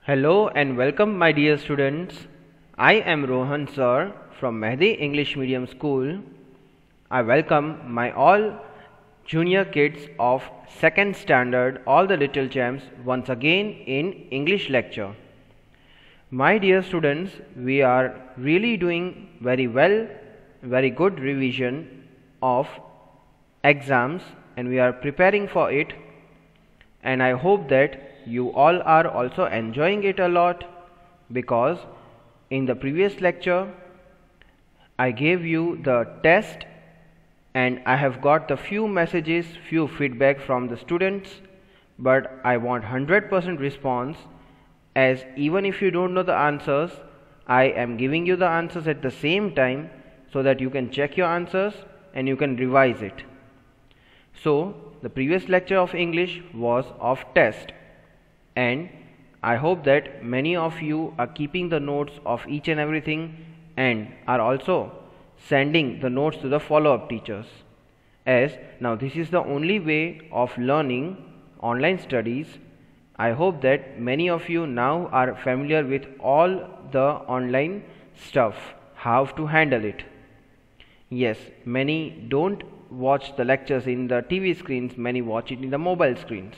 Hello and welcome my dear students. I am Rohan sir from Mehdi English Medium School. I welcome my all junior kids of 2nd standard, all the little gems, once again in English lecture. My dear students, we are really doing very well, very good revision of exams and we are preparing for it, and I hope that you all are also enjoying it a lot, because in the previous lecture I gave you the test and I have got the few messages, few feedback from the students, but I want 100% response, as even if you don't know the answers, I am giving you the answers at the same time so that you can check your answers and you can revise it. So the previous lecture of English was of test, and I hope that many of you are keeping the notes of each and everything and are also sending the notes to the follow-up teachers, as now this is the only way of learning online studies. I hope that many of you now are familiar with all the online stuff, how to handle it. Yes, many don't watch the lectures in the TV screens, many watch it in the mobile screens.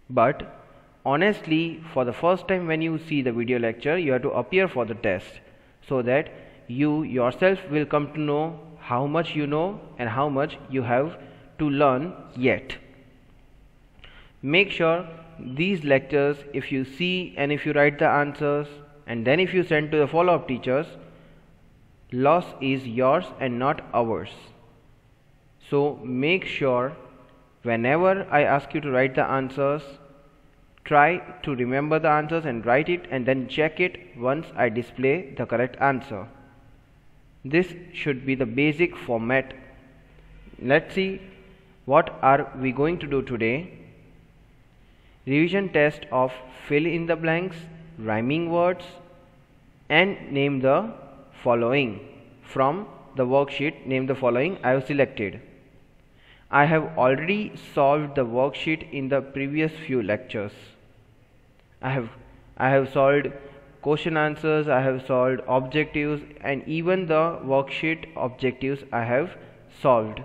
But honestly, for the first time when you see the video lecture, you have to appear for the test, so that you yourself will come to know how much you know and how much you have to learn yet. Make sure these lectures, if you see and if you write the answers and then if you send to the follow-up teachers, loss is yours and not ours. So make sure whenever I ask you to write the answers, try to remember the answers and write it, and then check it once I display the correct answer. This should be the basic format. Let's see what are we going to do today. Revision test of fill in the blanks, rhyming words, and name the following. From the worksheet, name the following I have selected. I have already solved the worksheet in the previous few lectures. I have solved question answers, I have solved objectives, and even the worksheet objectives I have solved.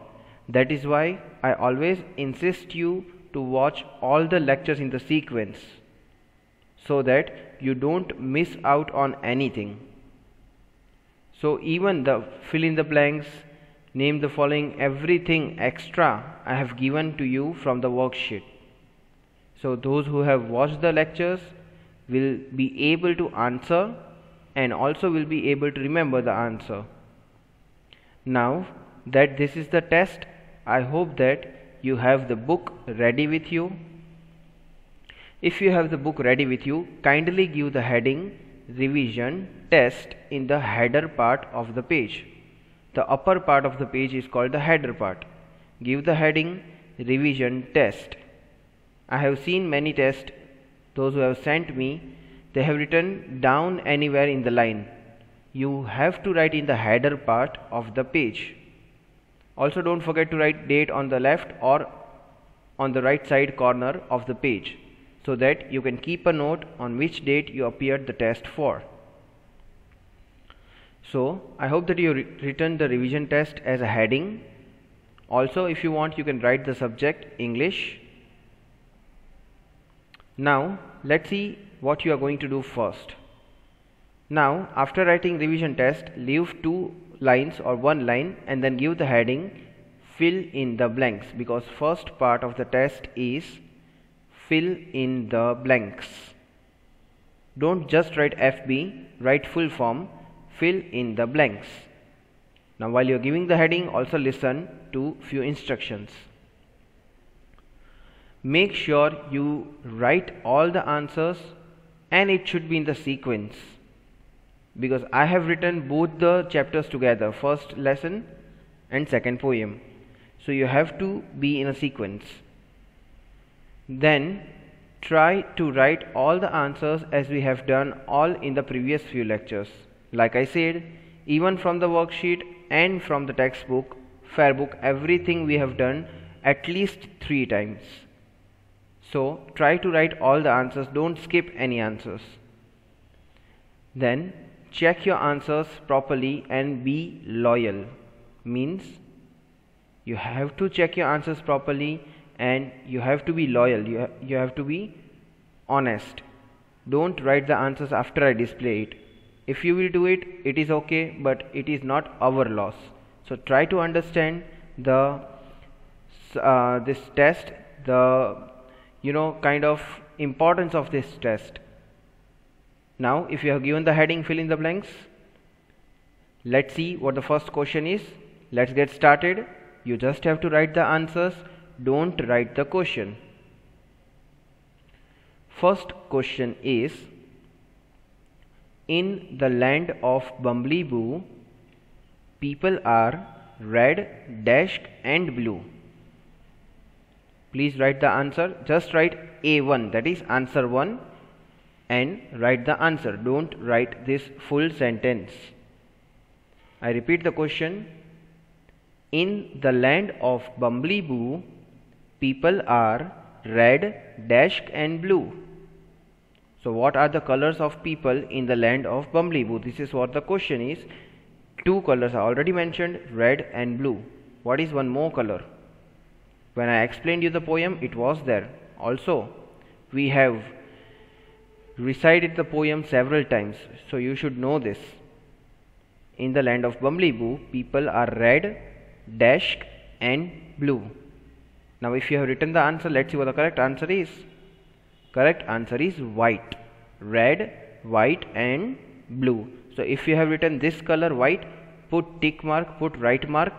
That is why I always insist you to watch all the lectures in the sequence, so that you don't miss out on anything. So even the fill in the blanks, name the following, everything extra I have given to you from the worksheet. So those who have watched the lectures will be able to answer and also will be able to remember the answer. Now that this is the test, I hope that you have the book ready with you. If you have the book ready with you, kindly give the heading revision test in the header part of the page. The upper part of the page is called the header part. Give the heading revision test. I have seen many tests, those who have sent me, they have written down anywhere in the line. You have to write in the header part of the page. Also don't forget to write date on the left or on the right side corner of the page, so that you can keep a note on which date you appeared the test for. So I hope that you written the revision test as a heading. Also, if you want, you can write the subject English. Now let's see what you are going to do first. Now after writing revision test, leave 2 lines or 1 line and then give the heading fill in the blanks, because first part of the test is fill in the blanks. Don't just write FB, write full form, fill in the blanks. Now while you are giving the heading, also listen to few instructions. Make sure you write all the answers and it should be in the sequence, because I have written both the chapters together, first lesson and second poem. So you have to be in a sequence. Then try to write all the answers as we have done all in the previous few lectures. Like I said, even from the worksheet and from the textbook, fair book, everything we have done at least 3 times. So try to write all the answers, don't skip any answers. Then check your answers properly and be loyal. Means you have to check your answers properly and you have to be loyal. You have to be honest. Don't write the answers after I display it. If you will do it, it is okay, but it is not our loss. So try to understand the this test, the kind of importance of this test. Now if you have given the heading, fill in the blanks. Let's see what the first question is. Let's get started. You just have to write the answers, don't write the question. First question is, in the land of Bumbleboo, people are red, dashed and blue. Please write the answer. Just write A1, that is answer 1, and write the answer. Don't write this full sentence. I repeat the question. In the land of Bumbleboo, people are red, dashed and blue. So what are the colors of people in the land of Bumbleboo? This is what the question is. Two colors are already mentioned, red and blue. What is one more color? When I explained you the poem, it was there. Also, we have recited the poem several times, so you should know this. In the land of Bumbleboo, people are red, dashed and blue. Now if you have written the answer, let's see what the correct answer is. Correct answer is white. Red, white and blue. So if you have written this color white, put tick mark, put right mark,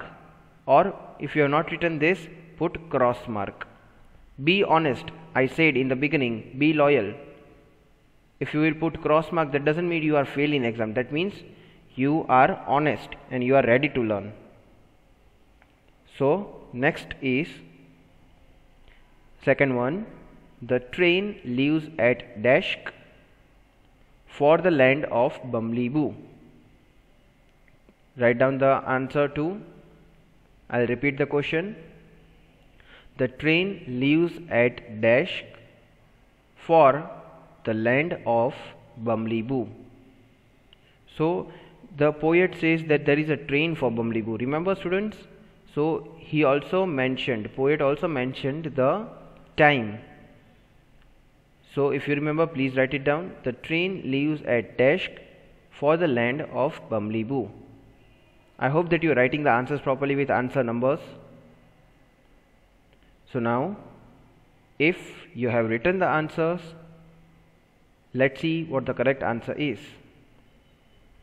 or if you have not written this, put cross mark. Be honest. I said in the beginning, be loyal. If you will put cross mark, that doesn't mean you are failing exam. That means you are honest and you are ready to learn. So next is second one. The train leaves at dash for the land of Bumbleboo. Write down the answer too. I'll repeat the question. The train leaves at dash for the land of Bumbleboo. So the poet says that there is a train for Bumbleboo. Remember students? So he also mentioned, poet also mentioned the time. So if you remember, please write it down. The train leaves at dash for the land of Bumbleboo. I hope that you are writing the answers properly with answer numbers. So now, if you have written the answers, let's see what the correct answer is.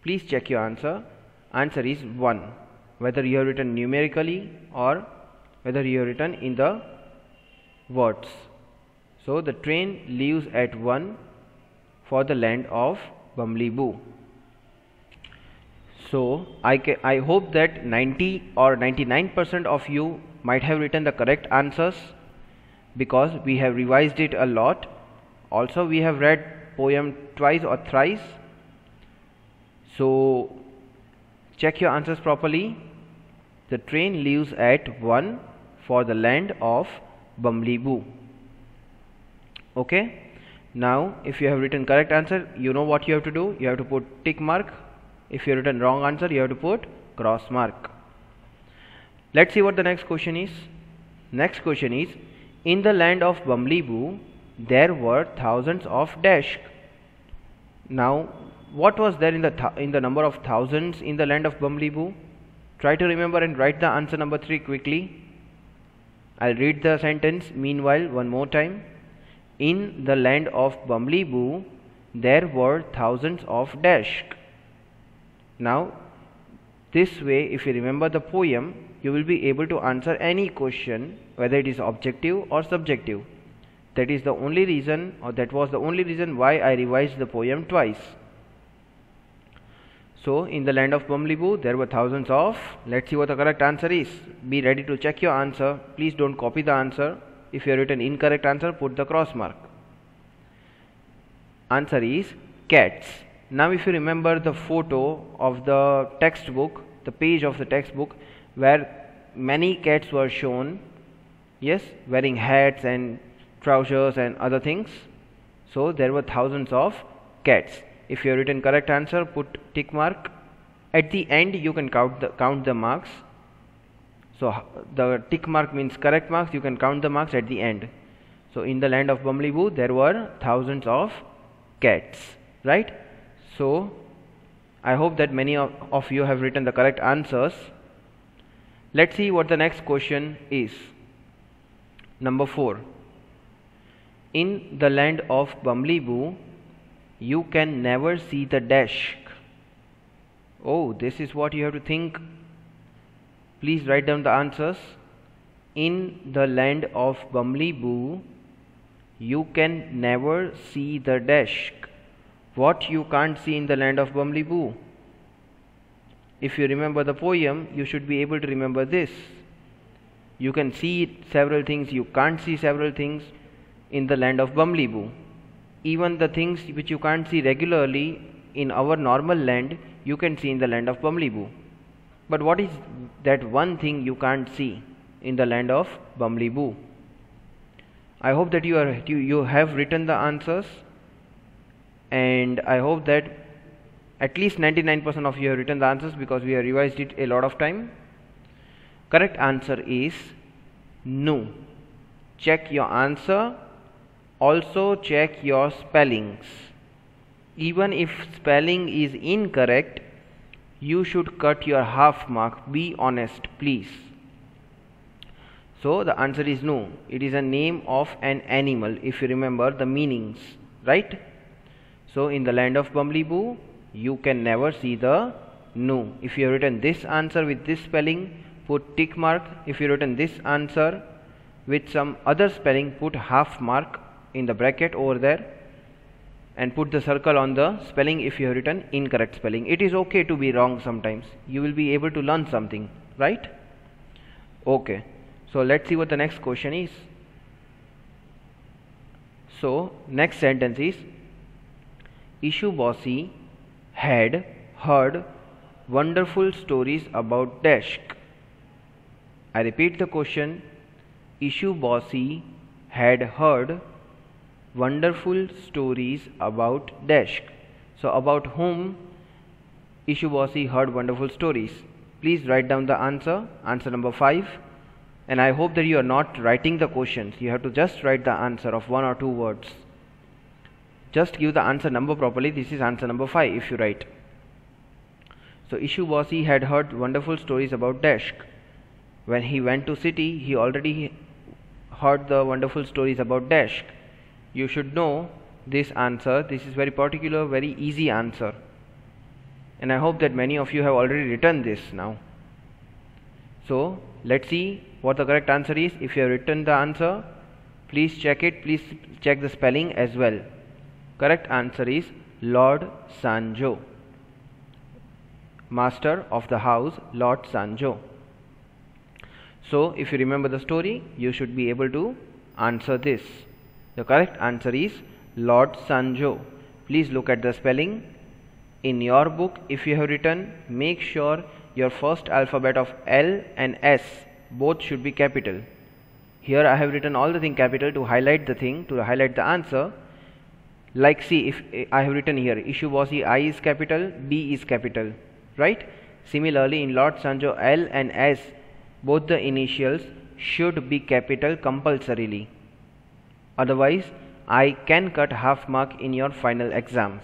Please check your answer. Answer is 1. Whether you have written numerically or whether you have written in the words. So the train leaves at 1 for the land of Bumbleboo. So I hope that 90 or 99% of you might have written the correct answers, because we have revised it a lot. Also we have read poem twice or thrice. So check your answers properly. The train leaves at 1 for the land of Bumbleboo. Okay. Now if you have written correct answer, you know what you have to do. You have to put tick mark. If you have written wrong answer, you have to put cross mark. Let's see what the next question is. Next question is, in the land of Bumbleboo, there were thousands of dash. Now, what was there in the number of thousands in the land of Bumbleboo? Try to remember and write the answer number 3 quickly. I'll read the sentence meanwhile one more time. In the land of Bumbleboo, there were thousands of dash. Now, this way, if you remember the poem, you will be able to answer any question, whether it is objective or subjective. That is the only reason, or that was the only reason why I revised the poem twice. So, in the land of Bumbleboo, there were thousands of. Let's see what the correct answer is. Be ready to check your answer. Please don't copy the answer. If you have written incorrect answer, put the cross mark. Answer is cats. Now if you remember the photo of the textbook, the page of the textbook where many cats were shown, yes, wearing hats and trousers and other things. So there were thousands of cats. If you have written correct answer, put tick mark. At the end you can count the marks. So the tick mark means correct marks. You can count the marks at the end. So in the land of Bumbleboo there were thousands of cats, right? So I hope that many of you have written the correct answers. Let's see what the next question is. Number 4. In the land of Bumbleboo, you can never see the desk. Oh, this is what you have to think. Please write down the answers. In the land of Bumbleboo, you can never see the desk. What you can't see in the land of Bumbleboo? If you remember the poem, you should be able to remember this. You can see several things, you can't see several things in the land of Bumbleboo. Even the things which you can't see regularly in our normal land, you can see in the land of Bumbleboo. But what is that one thing you can't see in the land of Bumbleboo? I hope that you have written the answers, and I hope that at least 99% of you have written the answers, because we have revised it a lot of time. Correct answer is no. Check your answer. Also check your spellings. Even if spelling is incorrect, you should cut your half mark. Be honest, please. So the answer is no. It is a name of an animal, if you remember the meanings, right? So in the land of Bumbleboo, you can never see the no. If you have written this answer with this spelling, put tick mark. If you have written this answer with some other spelling, put half mark in the bracket over there, and put the circle on the spelling if you have written incorrect spelling. It is okay to be wrong sometimes. You will be able to learn something, right? Okay. So let's see what the next question is. So next sentence is, Ishu Bossy had heard wonderful stories about desk. I repeat the question. Ishu Bossy had heard wonderful stories about desk. So about whom Ishu Bossy heard wonderful stories? Please write down the answer, answer number 5. And I hope that you are not writing the questions. You have to just write the answer of 1 or 2 words. Just give the answer number properly. This is answer number 5 if you write. So Ishu Bossy had heard wonderful stories about desk. When he went to city, he already heard the wonderful stories about desk. You should know this answer. This is very particular, very easy answer. And I hope that many of you have already written this now. So let's see what the correct answer is. If you have written the answer, please check it. Please check the spelling as well. Correct answer is Lord Sanjo. Master of the house, Lord Sanjo. So if you remember the story, you should be able to answer this. The correct answer is Lord Sanjo. Please look at the spelling. In your book, if you have written, make sure your first alphabet of L and S both should be capital. Here I have written all the thing capital to highlight the thing, to highlight the answer. Like see, if I have written here Ishu Bossy, I is capital, B is capital, right? Similarly in Lord Sanjo, L and S, both the initials should be capital compulsorily. Otherwise I can cut half mark in your final exams,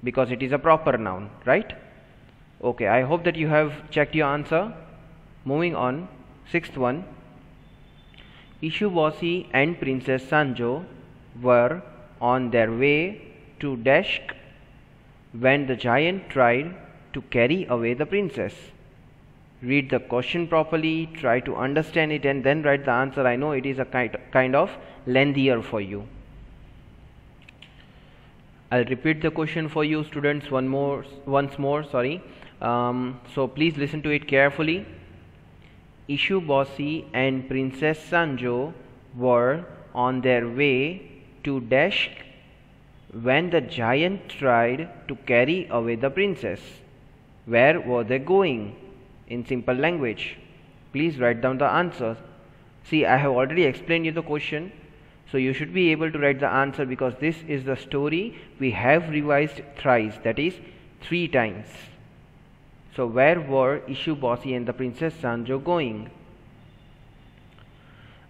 because it is a proper noun, right? Okay, I hope that you have checked your answer. Moving on, 6th one. Ishu Bossy and Princess Sanjo were on their way to desk when the giant tried to carry away the princess. Read the question properly, try to understand it, and then write the answer. I know it is a kind of lengthier for you. I'll repeat the question for you students once more. So please listen to it carefully. Ishu Bossy and Princess Sanjo were on their way to desk when the giant tried to carry away the princess. Where were they going? In simple language. Please write down the answers. See, I have already explained you the question. So you should be able to write the answer because this is the story we have revised thrice, that is 3 times. So where were Ishubosi and the Princess Sanjo going?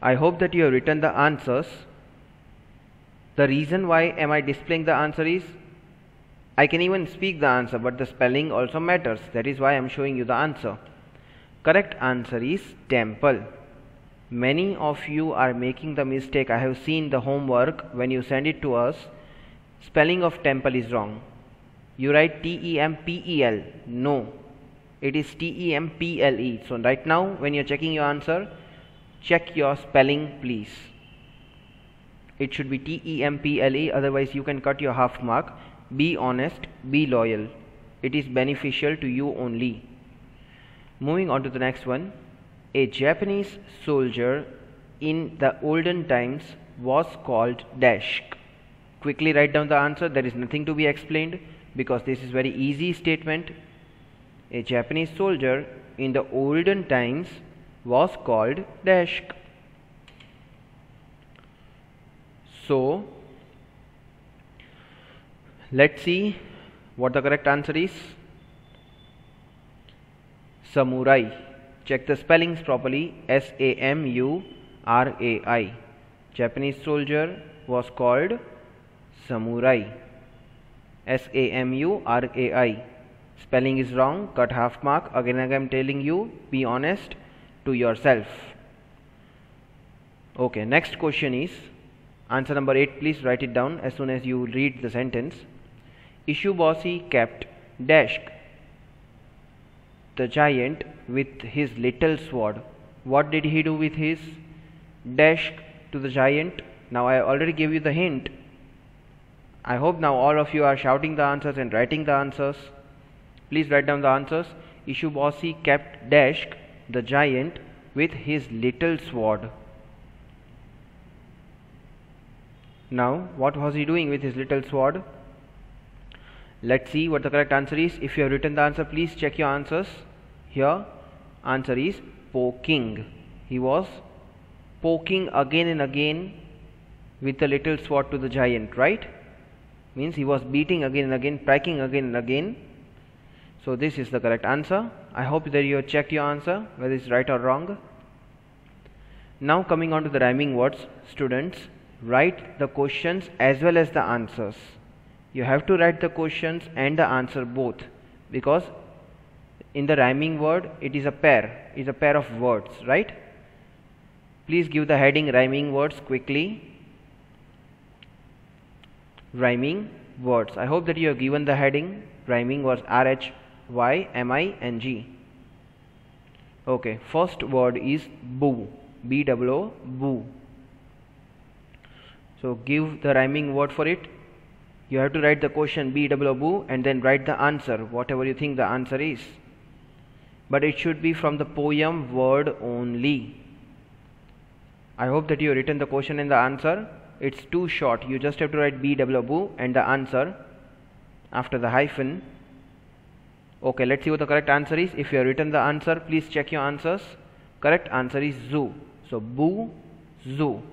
I hope that you have written the answers. The reason why am I displaying the answer is I can even speak the answer, but the spelling also matters. That is why I am showing you the answer. Correct answer is temple. Many of you are making the mistake. I have seen the homework when you send it to us. Spelling of temple is wrong. You write T-E-M-P-E-L. No, it is T-E-M-P-L-E. So right now when you are checking your answer, check your spelling please. It should be T-E-M-P-L-E, otherwise you can cut your half mark. Be honest, be loyal. It is beneficial to you only. Moving on to the next one. A Japanese soldier in the olden times was called dash. Quickly write down the answer. There is nothing to be explained because this is very easy statement. A Japanese soldier in the olden times was called dash. So let's see what the correct answer is. Samurai. Check the spellings properly. S-A-M-U-R-A-I. Japanese soldier was called samurai. S-A-M-U-R-A-I. Spelling is wrong. Cut half mark. Again I am telling you, be honest to yourself. Okay, next question is answer number 8. Please write it down as soon as you read the sentence. Ishubosi kept dash the giant with his little sword. What did he do with his dash to the giant? Now I already gave you the hint. I hope now all of you are shouting the answers and writing the answers. Please write down the answers. Ishubosi kept dash the giant with his little sword. Now what was he doing with his little sword? Let's see what the correct answer is. If you have written the answer, please check your answers. Here answer is poking. He was poking again and again with the little sword to the giant, right? Means he was beating again and again, pricking again and again. So this is the correct answer. I hope that you have checked your answer whether it's right or wrong. Now coming on to the rhyming words, students, write the questions as well as the answers. You have to write the questions and the answer both, because in the rhyming word it is a pair of words, right? Please give the heading rhyming words quickly. Rhyming words. I hope that you have given the heading rhyming words, R-H-Y-M-I-N-G. Okay, first word is boo. B-O-O, boo. So give the rhyming word for it. You have to write the question B-O-O, boo, and then write the answer, whatever you think the answer is. But it should be from the poem word only. I hope that you have written the question and the answer. It's too short. You just have to write B-O-O, boo, and the answer after the hyphen. Okay, let's see what the correct answer is. If you have written the answer, please check your answers. Correct answer is zoo. So boo, zoo.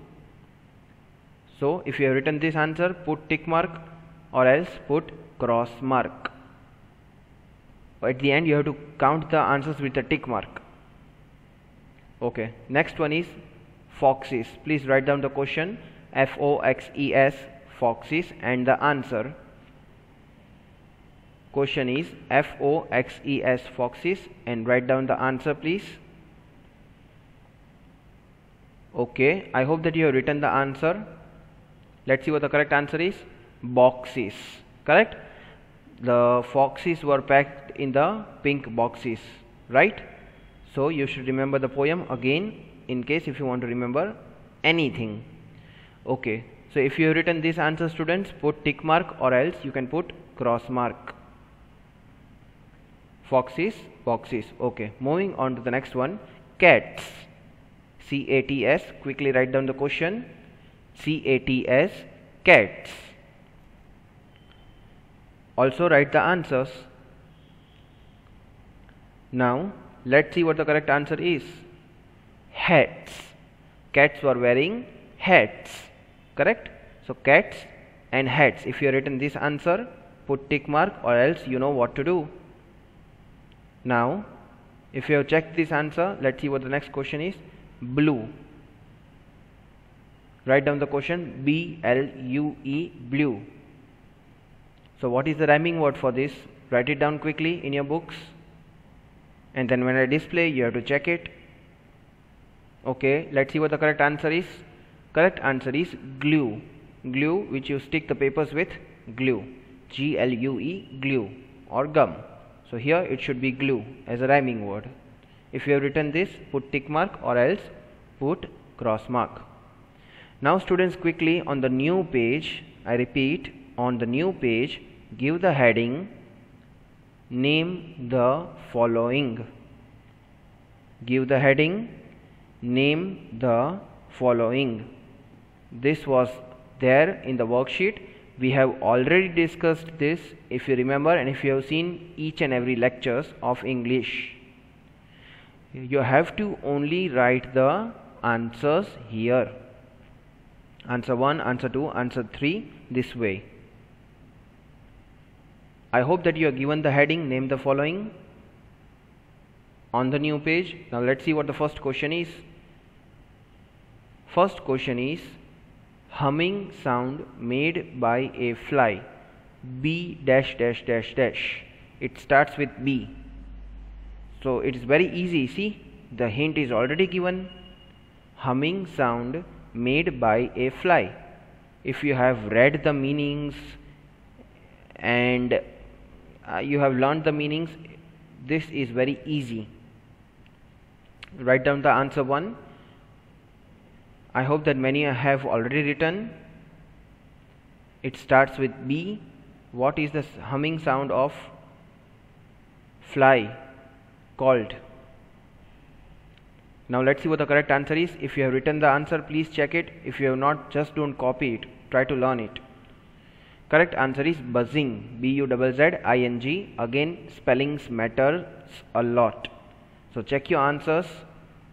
So if you have written this answer, put tick mark or else put cross mark. At the end you have to count the answers with a tick mark. Okay, next one is foxes. Please write down the question F-O-X-E-S, foxes, and the answer. Question is F-O-X-E-S, foxes, and write down the answer please. Okay, I hope that you have written the answer. Let's see what the correct answer is. Boxes. Correct? The foxes were packed in the pink boxes, right? So you should remember the poem again in case if you want to remember anything. Okay, so if you have written this answer, students, put tick mark or else you can put cross mark. Foxes, boxes. Okay, moving on to the next one. Cats. C-A-T-S. Quickly write down the question. C-A-T-S, cats. Also write the answers. Now let's see what the correct answer is. Hats. Cats were wearing hats. correct? So cats and hats. If you have written this answer, put tick mark, or else you know what to do. Now if you have checked this answer, let's see what the next question is. Blue. Write down the question, B-L-U-E, blue. So what is the rhyming word for this? Write it down quickly in your books, and then when I display you have to check it. Okay, let's see what the correct answer is. Correct answer is glue. Glue, which you stick the papers with, glue. G-L-U-E, glue, or gum. So here it should be glue as a rhyming word. If you have written this, put tick mark, or else put cross mark. Now students, quickly on the new page, I repeat, on the new page, give the heading, name the following. Give the heading, name the following. This was there in the worksheet. We have already discussed this, if you remember, and if you have seen each and every lectures of English. You have to only write the answers here. Answer 1, answer 2, answer 3, this way. I hope that you are given the heading, name the following, on the new page. Now let's see what the first question is. First question is, humming sound made by a fly. B dash dash dash dash. It starts with B. So it is very easy. See, the hint is already given. Humming sound made by a fly. If you have read the meanings and you have learned the meanings, this is very easy. Write down the answer 1. I hope that many have already written. It starts with B. What is the humming sound of fly called? Now let's see what the correct answer is. If you have written the answer, please check it. If you have not, just don't copy it. Try to learn it. Correct answer is buzzing. B-U-Z-Z-I-N-G. Again, spellings matters a lot. So check your answers.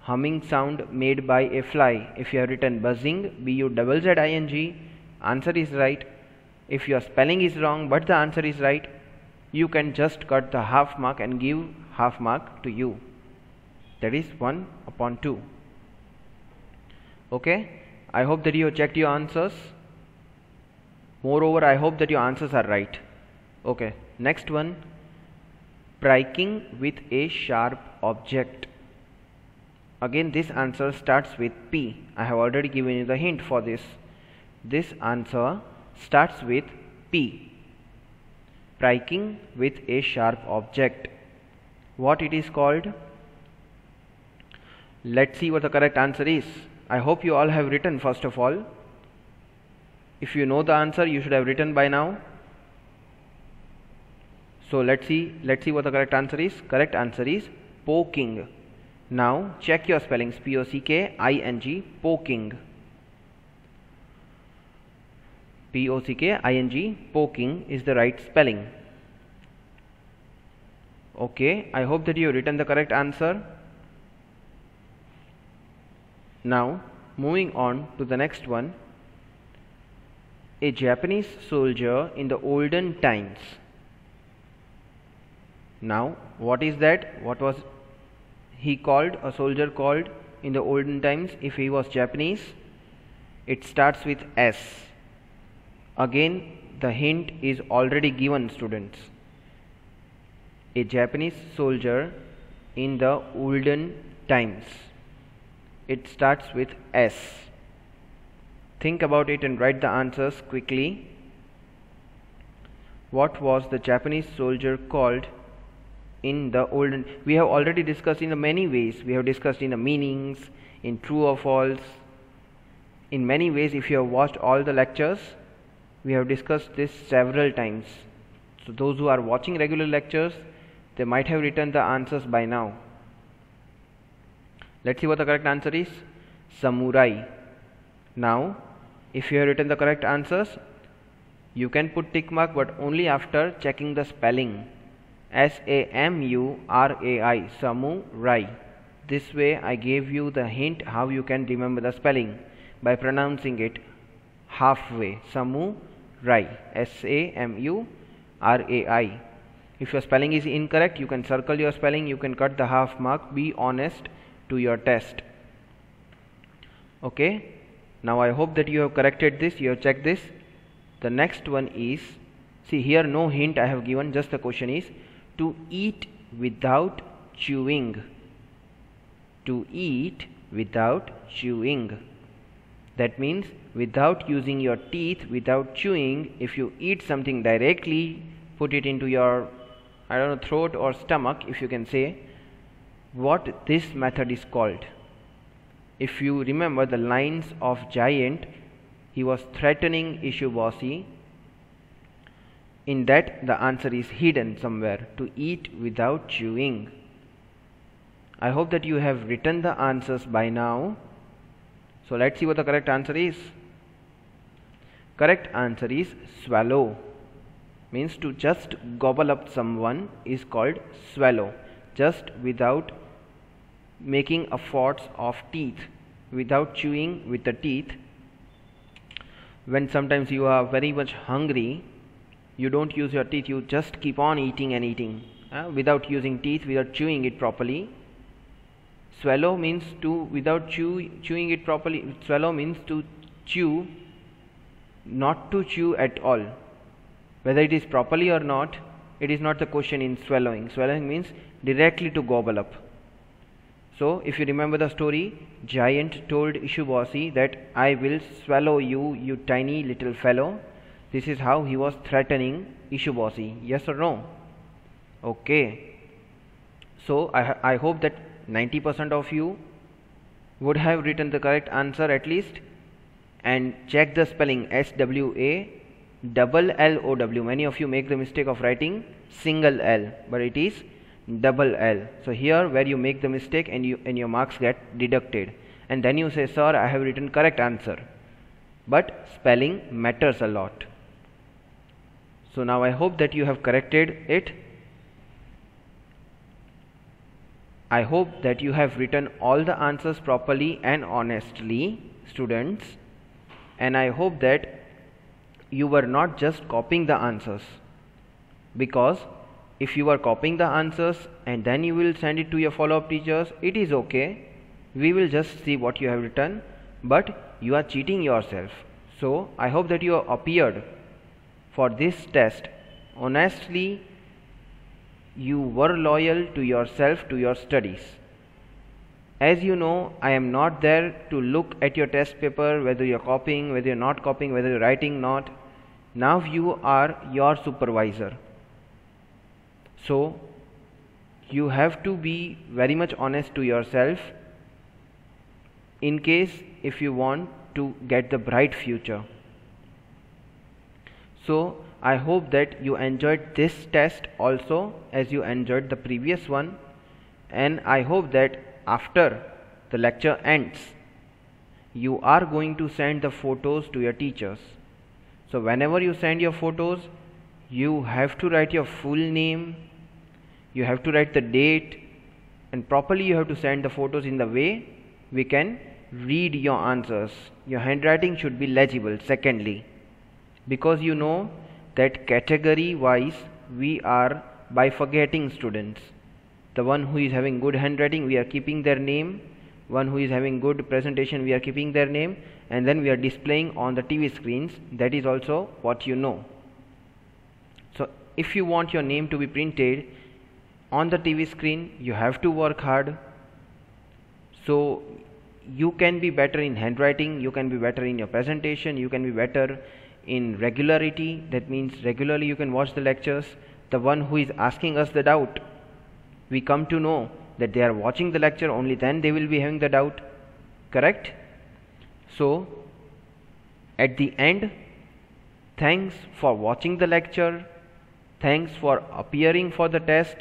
Humming sound made by a fly. If you have written buzzing, B-U-Z-Z-I-N-G, answer is right. If your spelling is wrong but the answer is right, you can just cut the half mark and give half mark to you. That is 1/2. Okay, I hope that you have checked your answers. Moreover, I hope that your answers are right. Okay, next one, striking with a sharp object. Again, this answer starts with P. I have already given you the hint for this. This answer starts with P. Striking with a sharp object. What it is called? Let's see what the correct answer is. I hope you all have written first of all. If you know the answer, you should have written by now. So let's see what the correct answer is. Correct answer is poking. Now check your spellings. P-O-C-K-I-N-G, poking. P-O-C-K-I-N-G, poking is the right spelling. Okay, I hope that you have written the correct answer. Now moving on to the next one. A Japanese soldier in the olden times. Now what is that? What was he called? A soldier called in the olden times if he was Japanese? It starts with S. Again, the hint is already given, students. A Japanese soldier in the olden times. It starts with S. Think about it and write the answers quickly. What was the Japanese soldier called in the olden? We have already discussed in the many ways. We have discussed in the meanings, in true or false. In many ways, if you have watched all the lectures, we have discussed this several times. So those who are watching regular lectures, they might have written the answers by now. Let's see what the correct answer is. Samurai. Now, if you have written the correct answers, you can put tick mark, but only after checking the spelling. S-A-M-U-R-A-I, samurai. This way I gave you the hint how you can remember the spelling by pronouncing it halfway, samurai, SAMURAI. If your spelling is incorrect, you can circle your spelling, you can cut the half mark. Be honest to your test. Okay, now I hope that you have corrected this, you have checked this. The next one is, see here no hint I have given, just the question is to eat without chewing. To eat without chewing. That means without using your teeth, without chewing. If you eat something directly, put it into your, I don't know, throat or stomach, if you can say, what this method is called. If you remember the lines of Giant, he was threatening Ishiboshi. In that the answer is hidden somewhere, to eat without chewing. I hope that you have written the answers by now. So let's see what the correct answer is. Correct answer is swallow. Means to just gobble up someone is called swallow. Just without making efforts of teeth, without chewing with the teeth. When sometimes you are very much hungry, you don't use your teeth, you just keep on eating and eating without using teeth, without chewing it properly. Swallow means to, without chewing it properly, swallow means to chew, not to chew at all. Whether it is properly or not, it is not the question in swallowing. Swallowing means directly to gobble up. So if you remember the story, Giant told Ishiboshi that I will swallow you, you tiny little fellow. This is how he was threatening Ishiboshi. Yes or no? Okay. So I hope that 90% of you would have written the correct answer at least, and check the spelling SWALLOW. Many of you make the mistake of writing single L, but it is double L. So here where you make the mistake and your marks get deducted, and then you say, sir, I have written correct answer. But spelling matters a lot. So now I hope that you have corrected it. I hope that you have written all the answers properly and honestly, students, and I hope that you were not just copying the answers, because if you are copying the answers and then you will send it to your follow-up teachers, it is okay, we will just see what you have written, but you are cheating yourself. So I hope that you have appeared for this test honestly. You were loyal to yourself, to your studies. As you know, I am not there to look at your test paper, whether you are copying, whether you are not copying, whether you are writing not. Now you are your supervisor. So you have to be very much honest to yourself, in case if you want to get the bright future. So I hope that you enjoyed this test also as you enjoyed the previous one, and I hope that after the lecture ends, you are going to send the photos to your teachers. So whenever you send your photos, you have to write your full name, you have to write the date, and properly you have to send the photos in the way we can read your answers. Your handwriting should be legible, secondly, because you know that category wise we are bifurcating students. The one who is having good handwriting, we are keeping their name. One who is having good presentation, we are keeping their name, and then we are displaying on the TV screens. That is also what you know. So if you want your name to be printed on the TV screen, you have to work hard. So you can be better in handwriting, you can be better in your presentation, you can be better in regularity. That means regularly you can watch the lectures. The one who is asking us the doubt, we come to know that they are watching the lecture, only then they will be having the doubt. Correct? So at the end, thanks for watching the lecture, thanks for appearing for the test.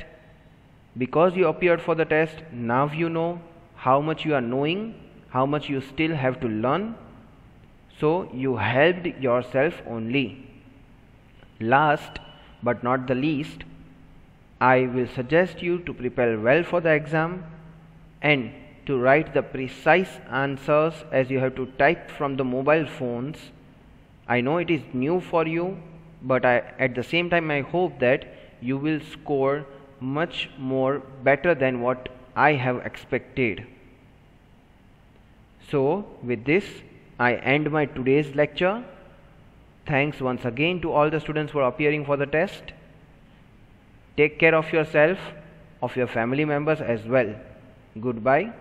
Because you appeared for the test, now you know how much you are knowing, how much you still have to learn. So you helped yourself only. Last but not the least, I will suggest you to prepare well for the exam and to write the precise answers, as you have to type from the mobile phones. I know it is new for you, but at the same time I hope that you will score much more better than what I have expected. So with this I end my today's lecture. Thanks once again to all the students for appearing for the test. Take care of yourself, of your family members as well. Goodbye.